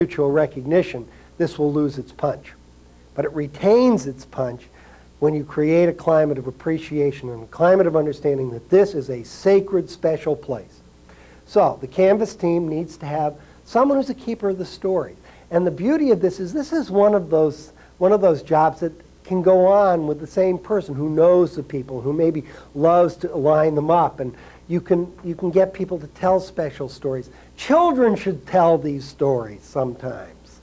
mutual recognition, this will lose its punch. But it retains its punch when you create a climate of appreciation and a climate of understanding that this is a sacred, special place. So the Canvas team needs to have someone who's a keeper of the story. And the beauty of this is one of those jobs that can go on with the same person who knows the people, who maybe loves to line them up, and you can get people to tell special stories. Children should tell these stories sometimes.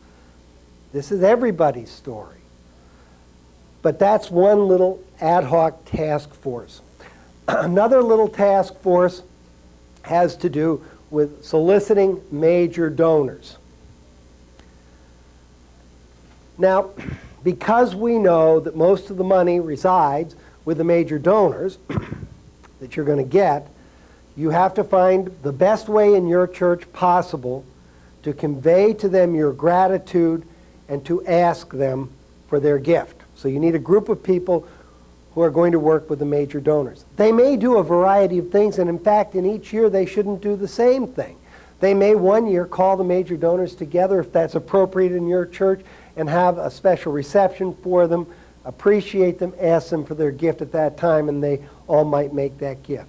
This is everybody's story. But that's one little ad hoc task force. Another little task force has to do with soliciting major donors. Now, because we know that most of the money resides with the major donors that you're going to get, you have to find the best way in your church possible to convey to them your gratitude and to ask them for their gift. So you need a group of people who are going to work with the major donors. They may do a variety of things, and in fact, in each year they shouldn't do the same thing. They may one year call the major donors together, if that's appropriate in your church, and have a special reception for them, appreciate them, ask them for their gift at that time, and they all might make that gift.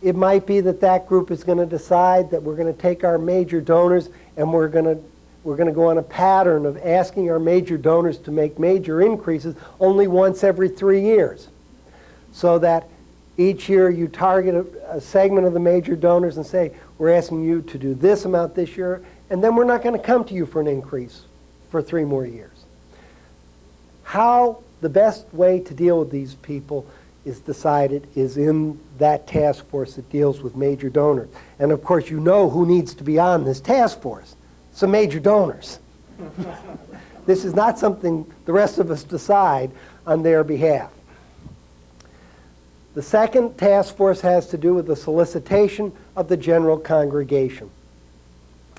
It might be that that group is going to decide that we're going to take our major donors and we're going to go on a pattern of asking our major donors to make major increases only once every 3 years. So that each year you target a segment of the major donors and say, we're asking you to do this amount this year, and then we're not going to come to you for an increase for 3 more years. How the best way to deal with these people is decided is in that task force that deals with major donors. And of course you know who needs to be on this task force. Some major donors. This is not something the rest of us decide on their behalf. The second task force has to do with the solicitation of the general congregation.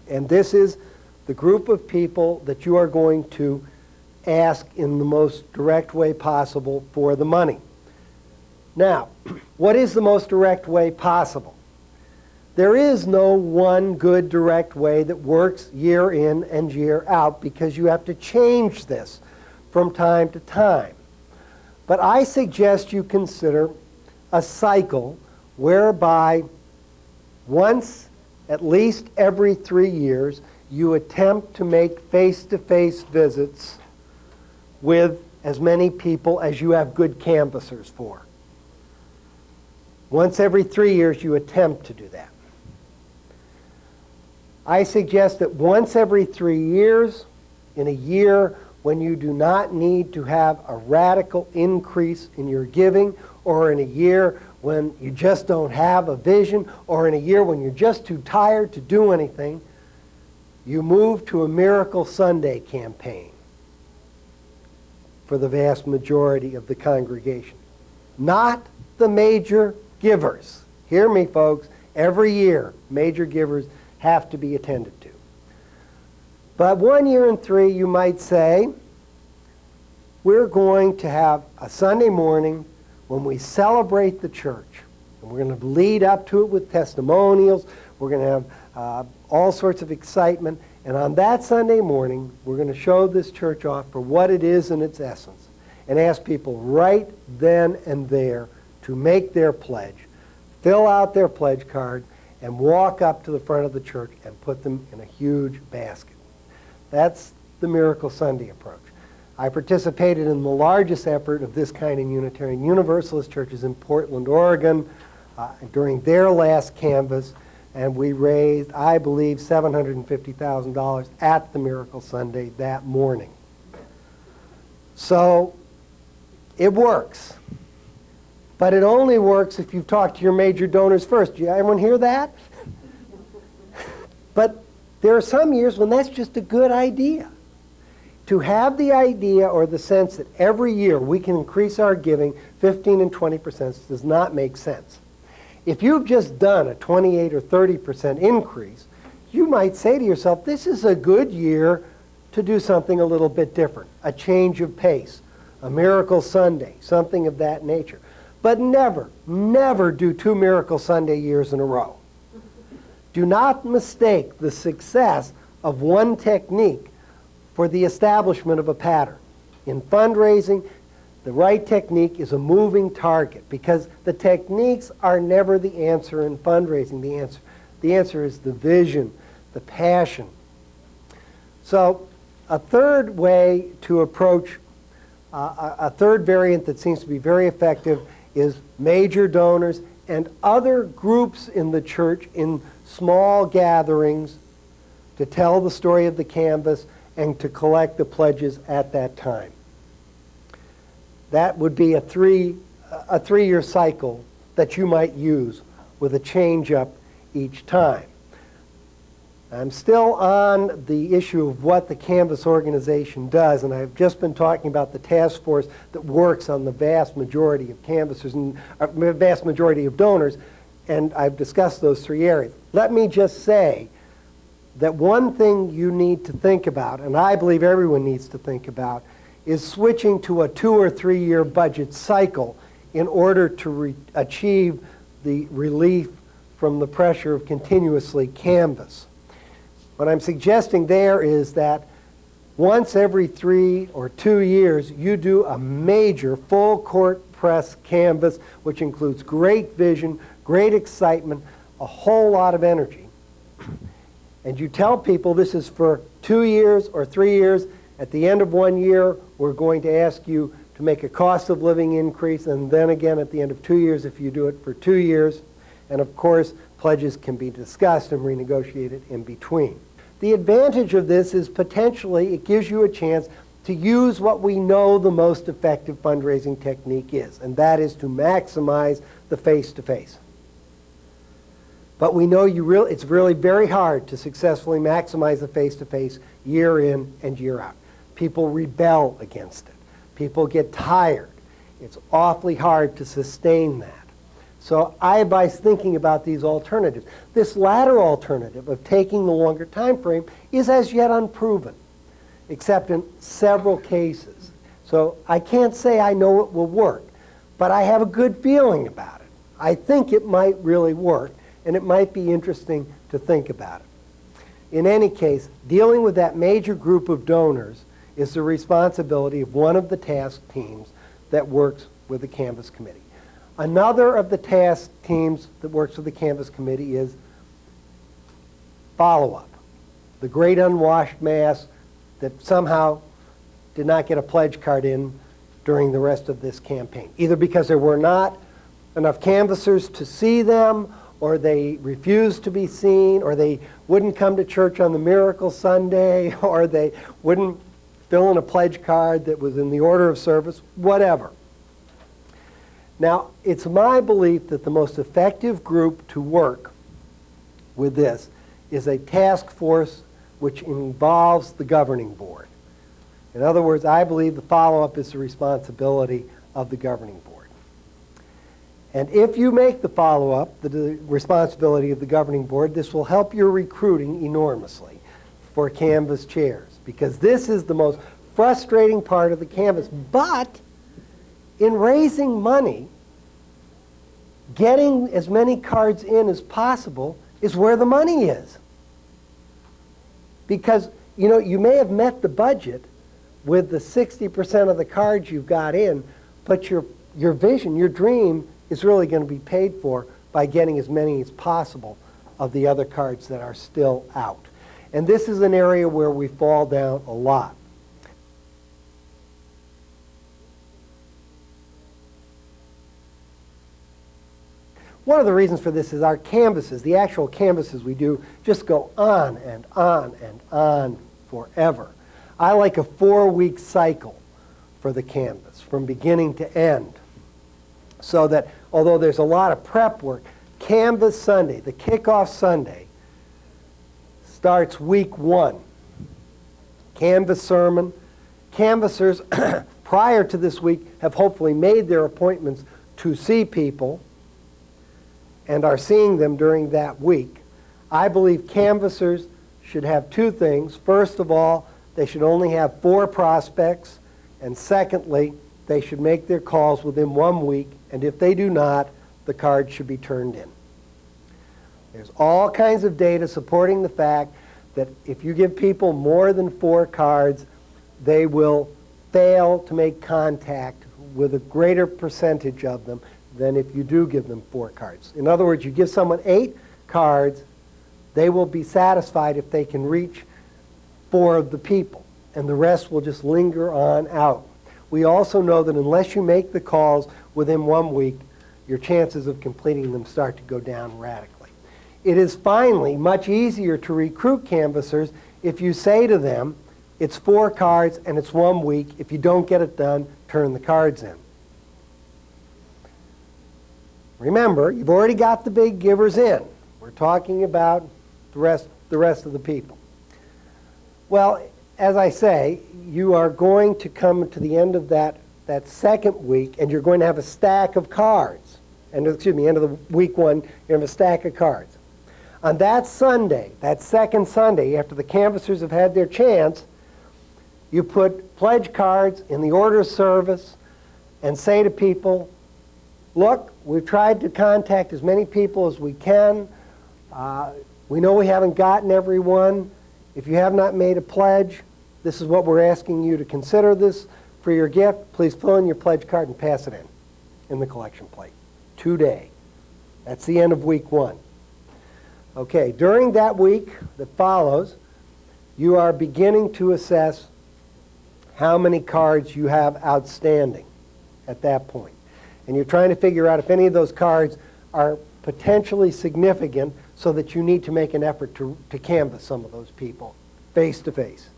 And this is the group of people that you are going to ask in the most direct way possible for the money. Now, what is the most direct way possible? There is no one good direct way that works year in and year out, because you have to change this from time to time. But I suggest you consider a cycle whereby once, at least every 3 years, you attempt to make face-to-face visits with as many people as you have good canvassers for. Once every 3 years, you attempt to do that. I suggest that once every 3 years, in a year when you do not need to have a radical increase in your giving, or in a year when you just don't have a vision, or in a year when you're just too tired to do anything, you move to a Miracle Sunday campaign for the vast majority of the congregation. Not the major givers. Hear me, folks. Every year, major givers have to be attended to. But 1 year in 3, you might say, we're going to have a Sunday morning when we celebrate the church. And we're going to lead up to it with testimonials. We're going to have all sorts of excitement. And on that Sunday morning, we're going to show this church off for what it is in its essence, and ask people right then and there to make their pledge, fill out their pledge card, and walk up to the front of the church and put them in a huge basket. That's the Miracle Sunday approach. I participated in the largest effort of this kind in Unitarian Universalist churches in Portland, Oregon, during their last canvass, and we raised, I believe, $750,000 at the Miracle Sunday that morning. So it works. But it only works if you've talked to your major donors first. Do you everyone hear that? But there are some years when that's just a good idea. To have the idea or the sense that every year we can increase our giving 15 and 20% does not make sense. If you've just done a 28 or 30% increase, you might say to yourself, this is a good year to do something a little bit different, a change of pace, a Miracle Sunday, something of that nature. But never, never do 2 Miracle Sunday years in a row. Do not mistake the success of one technique for the establishment of a pattern. In fundraising, the right technique is a moving target, because the techniques are never the answer in fundraising. The answer is the vision, the passion. So a third way to approach, a third variant that seems to be very effective is major donors and other groups in the church in small gatherings to tell the story of the canvas and to collect the pledges at that time. That would be a three-year cycle that you might use with a change-up each time. I'm still on the issue of what the Canvas organization does, and I've just been talking about the task force that works on the vast majority of canvassers and vast majority of donors, and I've discussed those three areas. Let me just say that one thing you need to think about, and I believe everyone needs to think about, is switching to a 2 or 3 year budget cycle in order to achieve the relief from the pressure of continuously canvass. What I'm suggesting there is that once every 3 or 2 years, you do a major full court press canvass, which includes great vision, great excitement, a whole lot of energy. And you tell people this is for 2 years or 3 years. At the end of 1 year, we're going to ask you to make a cost of living increase, and then again at the end of 2 years if you do it for 2 years. And of course, pledges can be discussed and renegotiated in between. The advantage of this is potentially it gives you a chance to use what we know the most effective fundraising technique is, and that is to maximize the face-to-face. But we know it's really very hard to successfully maximize the face-to-face year in and year out. People rebel against it. People get tired. It's awfully hard to sustain that. So I advise thinking about these alternatives. This latter alternative of taking the longer time frame is as yet unproven, except in several cases. So I can't say I know it will work, but I have a good feeling about it. I think it might really work, and it might be interesting to think about it. In any case, dealing with that major group of donors is the responsibility of one of the task teams that works with the Canvas Committee. Another of the task teams that works with the Canvas Committee is follow-up. The great unwashed mass that somehow did not get a pledge card in during the rest of this campaign, either because there were not enough canvassers to see them, or they refused to be seen, or they wouldn't come to church on the Miracle Sunday, or they wouldn't fill in a pledge card that was in the order of service, whatever. Now, it's my belief that the most effective group to work with this is a task force which involves the governing board. In other words, I believe the follow-up is the responsibility of the governing board. And if you make the follow-up the responsibility of the governing board, this will help your recruiting enormously for Canvas chairs, because this is the most frustrating part of the Canvas. But in raising money, getting as many cards in as possible is where the money is. Because, you know, you may have met the budget with the 60% of the cards you've got in, but your vision, your dream, is really going to be paid for by getting as many as possible of the other cards that are still out. And this is an area where we fall down a lot. One of the reasons for this is our canvases, the actual canvases we do, just go on and on and on forever. I like a 4-week cycle for the canvas, from beginning to end. So that although there's a lot of prep work, Canvas Sunday, the kickoff Sunday, starts week 1. Canvas sermon. Canvassers prior to this week have hopefully made their appointments to see people and are seeing them during that week. I believe canvassers should have 2 things. First of all, they should only have 4 prospects, and secondly, they should make their calls within 1 week, and if they do not, the card should be turned in. There's all kinds of data supporting the fact that if you give people more than 4 cards, they will fail to make contact with a greater percentage of them than if you do give them 4 cards. In other words, you give someone 8 cards, they will be satisfied if they can reach 4 of the people, and the rest will just linger on out. We also know that unless you make the calls within 1 week, your chances of completing them start to go down radically. It is finally much easier to recruit canvassers if you say to them, it's 4 cards and it's 1 week. If you don't get it done, turn the cards in. Remember, you've already got the big givers in. We're talking about the rest of the people. Well, as I say, you are going to come to the end of that second week, and you're going to have a stack of cards. And excuse me, end of the week 1, you have a stack of cards. On that Sunday, that second Sunday, after the canvassers have had their chance, you put pledge cards in the order of service and say to people, look, we've tried to contact as many people as we can. We know we haven't gotten everyone. If you have not made a pledge, this is what we're asking you to consider this for your gift. Please fill in your pledge card and pass it in the collection plate today. That's the end of week 1. Okay, during that week that follows, you are beginning to assess how many cards you have outstanding at that point. And you're trying to figure out if any of those cards are potentially significant so that you need to make an effort to canvass some of those people face to face.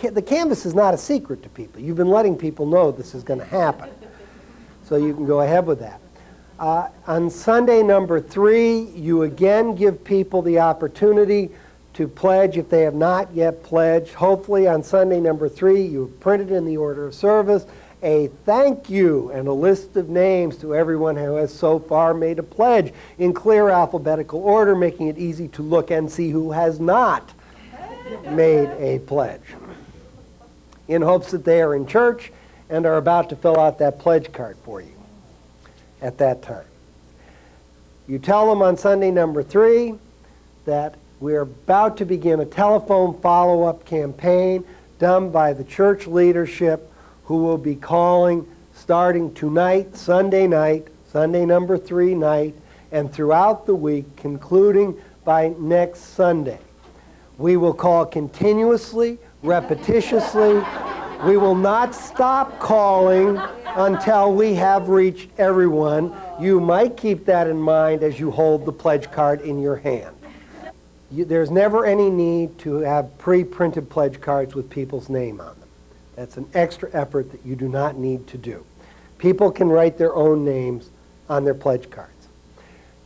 The canvass is not a secret to people. You've been letting people know this is going to happen. So you can go ahead with that. On Sunday number 3, you again give people the opportunity to pledge if they have not yet pledged. Hopefully on Sunday number 3, you have printed in the order of service a thank you and a list of names to everyone who has so far made a pledge in clear alphabetical order, making it easy to look and see who has not made a pledge, in hopes that they are in church and are about to fill out that pledge card for you at that time. You tell them on Sunday number 3 that we're about to begin a telephone follow-up campaign done by the church leadership, who will be calling starting tonight, Sunday night, Sunday number 3 night, and throughout the week, concluding by next Sunday. We will call continuously, repetitiously. We will not stop calling until we have reached everyone. You might keep that in mind as you hold the pledge card in your hand. There's never any need to have pre-printed pledge cards with people's name on them. That's an extra effort that you do not need to do. People can write their own names on their pledge cards.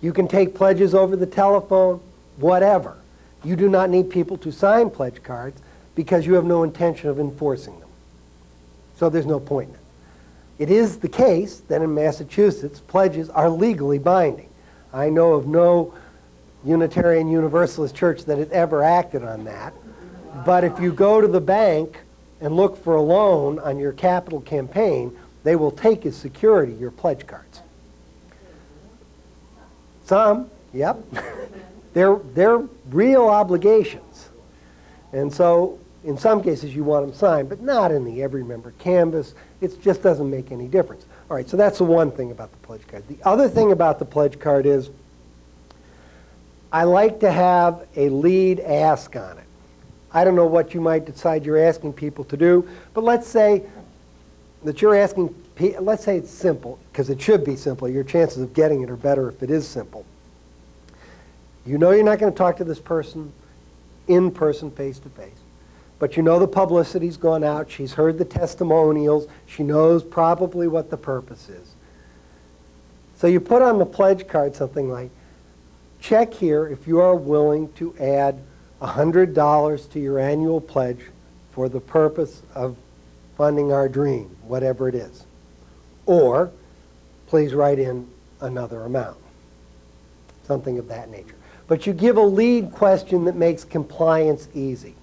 You can take pledges over the telephone, whatever. You do not need people to sign pledge cards because you have no intention of enforcing them. So there's no point in it. It is the case that in Massachusetts, pledges are legally binding. I know of no Unitarian Universalist church that has ever acted on that. But if you go to the bank and look for a loan on your capital campaign, they will take as security your pledge cards. Some, yep. They're real obligations. And so in some cases you want them signed, but not in the every member canvas. It just doesn't make any difference. All right, so that's the one thing about the pledge card. The other thing about the pledge card is I like to have a lead ask on it. I don't know what you might decide you're asking people to do, but let's say that you're asking, let's say it's simple, because it should be simple. Your chances of getting it are better if it is simple. You know you're not going to talk to this person in person, face to face, but you know the publicity's gone out. She's heard the testimonials. She knows probably what the purpose is. So you put on the pledge card something like, check here if you are willing to add $100 to your annual pledge for the purpose of funding our dream, whatever it is. Or, please write in another amount. Something of that nature. But you give a lead question that makes compliance easy.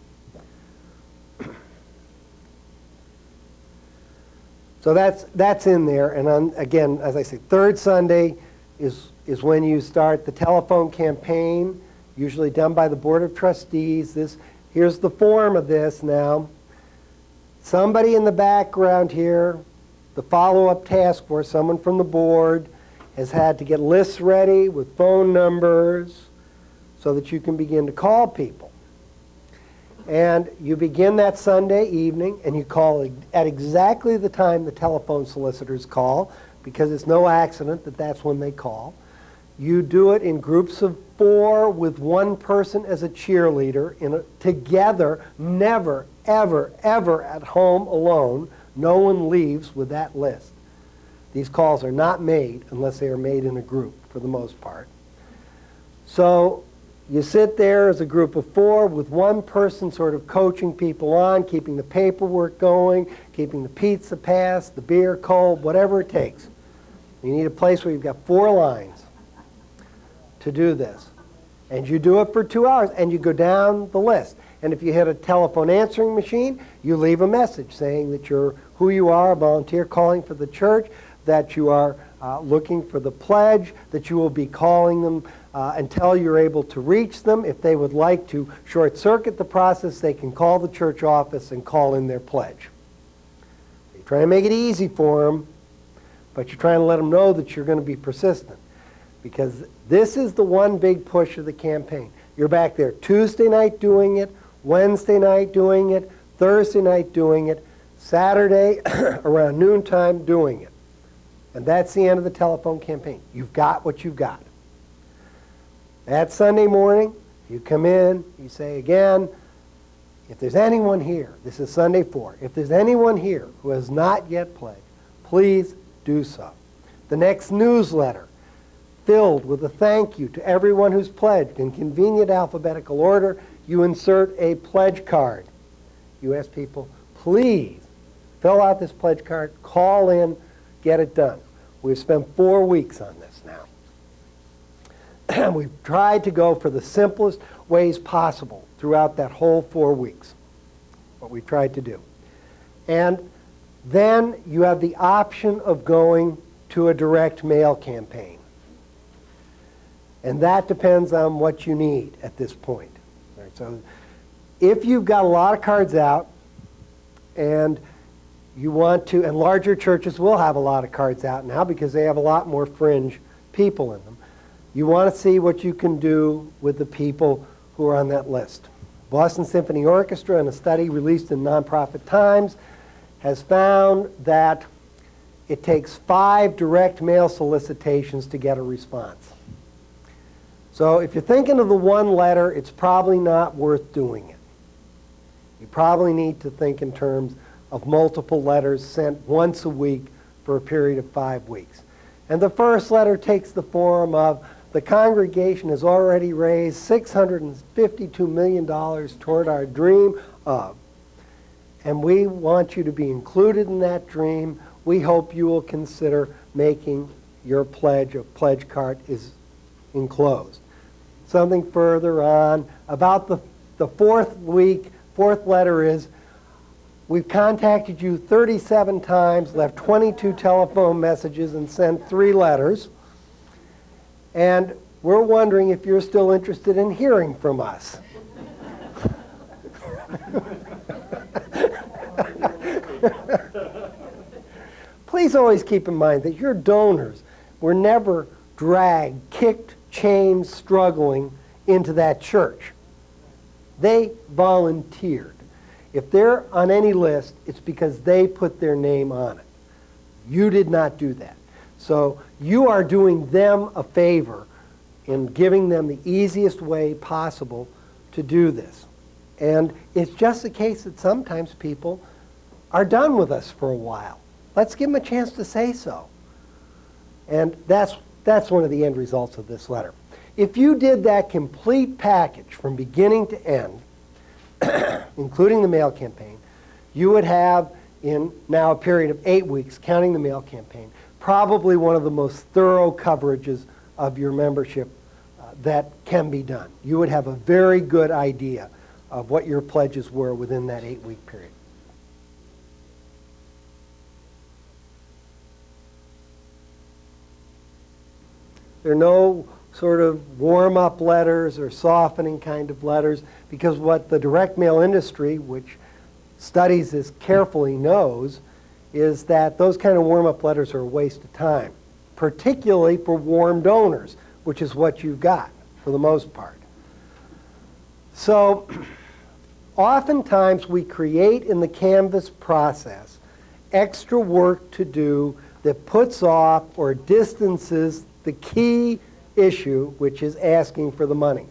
So that's in there. And again, as I say, third Sunday is when you start the telephone campaign. usually done by the Board of Trustees. Here's the form of this now. Somebody in the background here, the follow-up task force, someone from the board, has had to get lists ready with phone numbers so that you can begin to call people. And you begin that Sunday evening, and you call at exactly the time the telephone solicitors call, because it's no accident that that's when they call. You do it in groups of 4 with one person as a cheerleader, together, never, ever, ever at home alone. No one leaves with that list. These calls are not made unless they are made in a group, for the most part. So you sit there as a group of 4 with one person sort of coaching people on, keeping the paperwork going, keeping the pizza passed, the beer cold, whatever it takes. You need a place where you've got 4 lines to do this. And you do it for 2 hours, and you go down the list. And if you hit a telephone answering machine, you leave a message saying that you're who you are, a volunteer calling for the church, that you are looking for the pledge, that you will be calling them until you're able to reach them. If they would like to short-circuit the process, they can call the church office and call in their pledge. You try to make it easy for them, but you're trying to let them know that you're going to be persistent, because this is the one big push of the campaign. You're back there Tuesday night doing it, Wednesday night doing it, Thursday night doing it, Saturday around noontime doing it. And that's the end of the telephone campaign. You've got what you've got. That Sunday morning, you come in, you say again, if there's anyone here, this is Sunday 4, if there's anyone here who has not yet pledged, please do so. The next newsletter, filled with a thank you to everyone who's pledged in convenient alphabetical order, you insert a pledge card. You ask people, please fill out this pledge card, call in, get it done. We've spent 4 weeks on this now. We've tried to go for the simplest ways possible throughout that whole 4 weeks, what we've tried to do. And then you have the option of going to a direct mail campaign. And that depends on what you need at this point. All right, so if you've got a lot of cards out and you want to, and larger churches will have a lot of cards out now because they have a lot more fringe people in them, you want to see what you can do with the people who are on that list. Boston Symphony Orchestra, in a study released in Nonprofit Times, has found that it takes 5 direct mail solicitations to get a response. So if you're thinking of the one letter, it's probably not worth doing it. You probably need to think in terms of multiple letters sent once a week for a period of 5 weeks. And the first letter takes the form of, the congregation has already raised $652 million toward our dream of. And we want you to be included in that dream. We hope you will consider making your pledge. A pledge card is enclosed. Something further on, about the 4th week, 4th letter is, we've contacted you 37 times, left 22 telephone messages, and sent 3 letters. And we're wondering if you're still interested in hearing from us. Please always keep in mind that your donors were never dragged, kicked, chained, struggling into that church. They volunteered. If they're on any list, it's because they put their name on it. You did not do that. So you are doing them a favor in giving them the easiest way possible to do this. And it's just the case that sometimes people are done with us for a while. Let's give them a chance to say so. And that's one of the end results of this letter. If you did that complete package from beginning to end, including the mail campaign, you would have, in now a period of 8 weeks, counting the mail campaign, probably one of the most thorough coverages of your membership that can be done. You would have a very good idea of what your pledges were within that 8-week period. There are no sort of warm-up letters or softening kind of letters, because what the direct mail industry, which studies this carefully, knows is that those kind of warm-up letters are a waste of time, particularly for warm donors, which is what you've got for the most part. So oftentimes we create in the canvas process extra work to do that puts off or distances the key issue, which is asking for the money.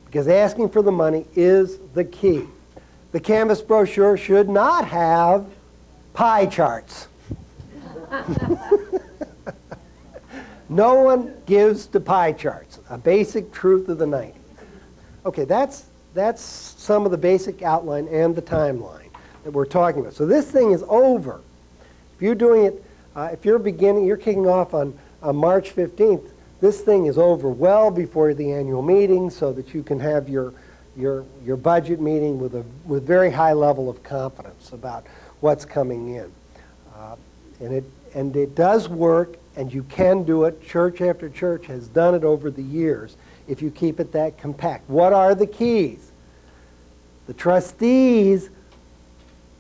Because asking for the money is the key. The canvas brochure should not have pie charts. No one gives to pie charts, a basic truth of the night. Okay, that's some of the basic outline and the timeline that we're talking about. So this thing is over. If you're doing it, if you're kicking off on March 15th, this thing is over well before the annual meeting, so that you can have your budget meeting with very high level of confidence about what's coming in. And it does work, and you can do it. Church after church has done it over the years if you keep it that compact. What are the keys? The trustees,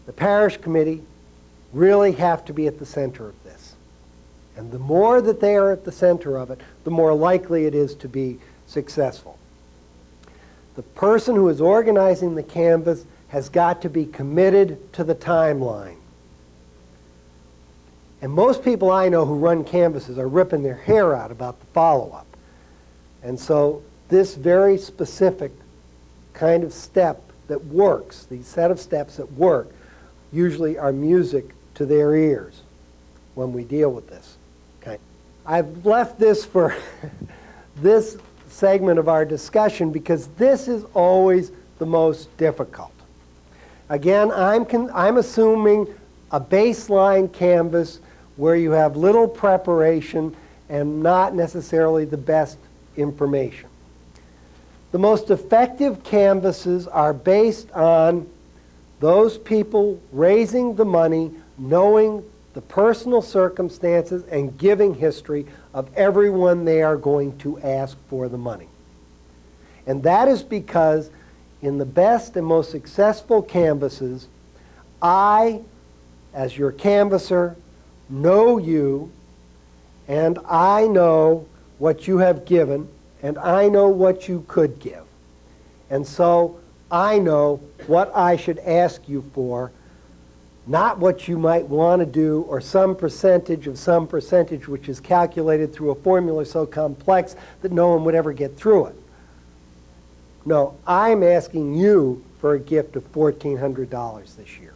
the parish committee, really have to be at the center of this. And the more that they are at the center of it, the more likely it is to be successful. The person who is organizing the canvas has got to be committed to the timeline. And most people I know who run canvases are ripping their hair out about the follow-up. And so this very specific kind of step that works, these set of steps that work, usually are music to their ears when we deal with this. Okay. I've left this for this segment of our discussion because this is always the most difficult. Again, I'm assuming a baseline canvas where you have little preparation and not necessarily the best information. The most effective canvases are based on those people raising the money, knowing the personal circumstances and giving history of everyone they are going to ask for the money. And that is because in the best and most successful canvases, I, as your canvasser, know you, and I know what you have given, and I know what you could give. And so I know what I should ask you for, not what you might want to do, or some percentage of some percentage which is calculated through a formula so complex that no one would ever get through it. No, I'm asking you for a gift of $1,400 this year.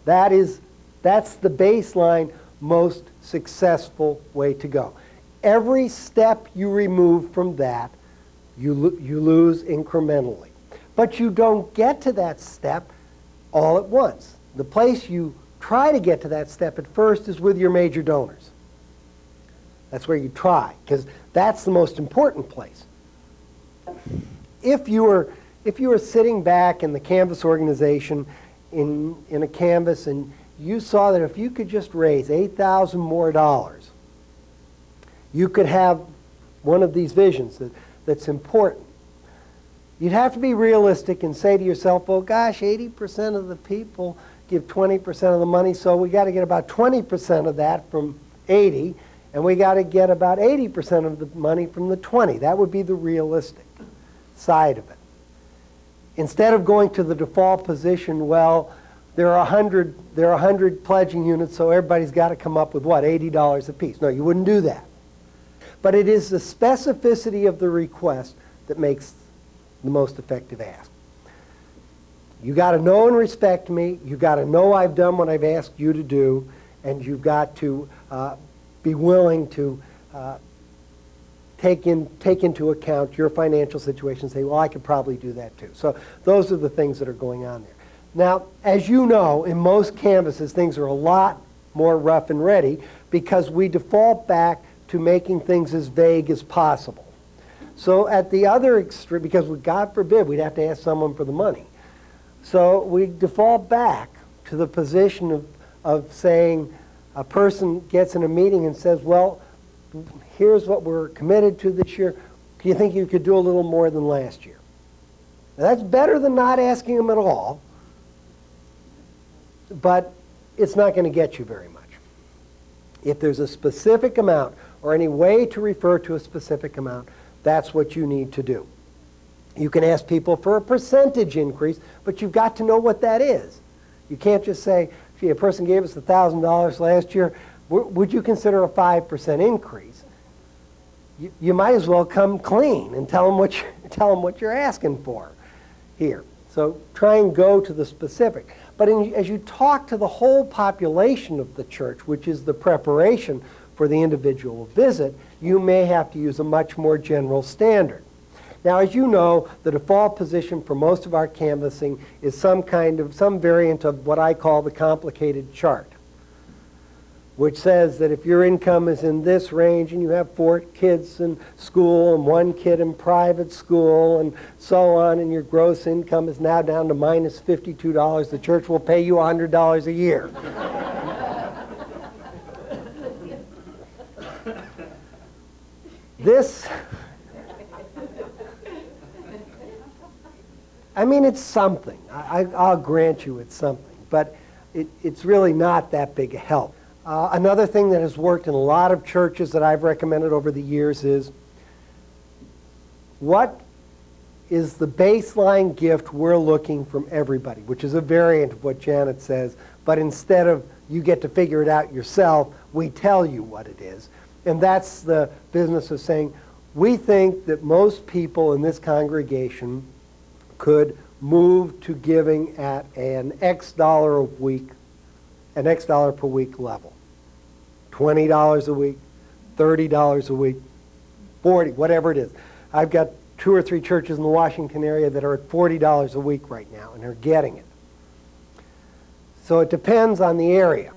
That's the baseline, most successful way to go. Every step you remove from that, you lose incrementally. But you don't get to that step all at once. The place you try to get to that step at first is with your major donors. That's where you try, because that's the most important place. If you were sitting back in the canvas organization in a canvas and you saw that if you could just raise $8,000 more, you could have one of these visions that's important. You'd have to be realistic and say to yourself, well, gosh, 80% of the people give 20% of the money, so we got to get about 20% of that from 80, and we got to get about 80% of the money from the 20. That would be the realistic side of it. Instead of going to the default position, well, there are 100 pledging units, so everybody's got to come up with, what, $80 apiece. No, you wouldn't do that. But it is the specificity of the request that makes the most effective ask. You got to know and respect me. You got to know I've done what I've asked you to do, and you've got to be willing to take into account your financial situation and say, well, I could probably do that too. So those are the things that are going on there. Now, as you know, in most canvases, things are a lot more rough and ready because we default back to making things as vague as possible. So at the other extreme, because God forbid we'd have to ask someone for the money. So we default back to the position of saying a person gets in a meeting and says, well, here's what we're committed to this year. Do you think you could do a little more than last year? Now, that's better than not asking them at all, but it's not going to get you very much. If there's a specific amount or any way to refer to a specific amount, that's what you need to do. You can ask people for a percentage increase, but you've got to know what that is. You can't just say, gee, a person gave us $1,000 last year, would you consider a 5% increase? You might as well come clean and tell them what you're asking for here. So try and go to the specific. But as you talk to the whole population of the church, which is the preparation for the individual visit, you may have to use a much more general standard. Now, as you know, the default position for most of our canvassing is some variant of what I call the complicated chart, which says that if your income is in this range and you have 4 kids in school and 1 kid in private school and so on, and your gross income is now down to minus $52, the church will pay you $100 a year. I mean, it's something. I'll grant you it's something, but it's really not that big a help. Another thing that has worked in a lot of churches that I've recommended over the years is, what is the baseline gift we're looking from everybody, which is a variant of what Janet says, but instead of you get to figure it out yourself, we tell you what it is. And that's the business of saying, we think that most people in this congregation could move to giving at an X dollar per week level. $20 a week, $30 a week, $40, whatever it is. I've got 2 or 3 churches in the Washington area that are at $40 a week right now, and they're getting it. So it depends on the area.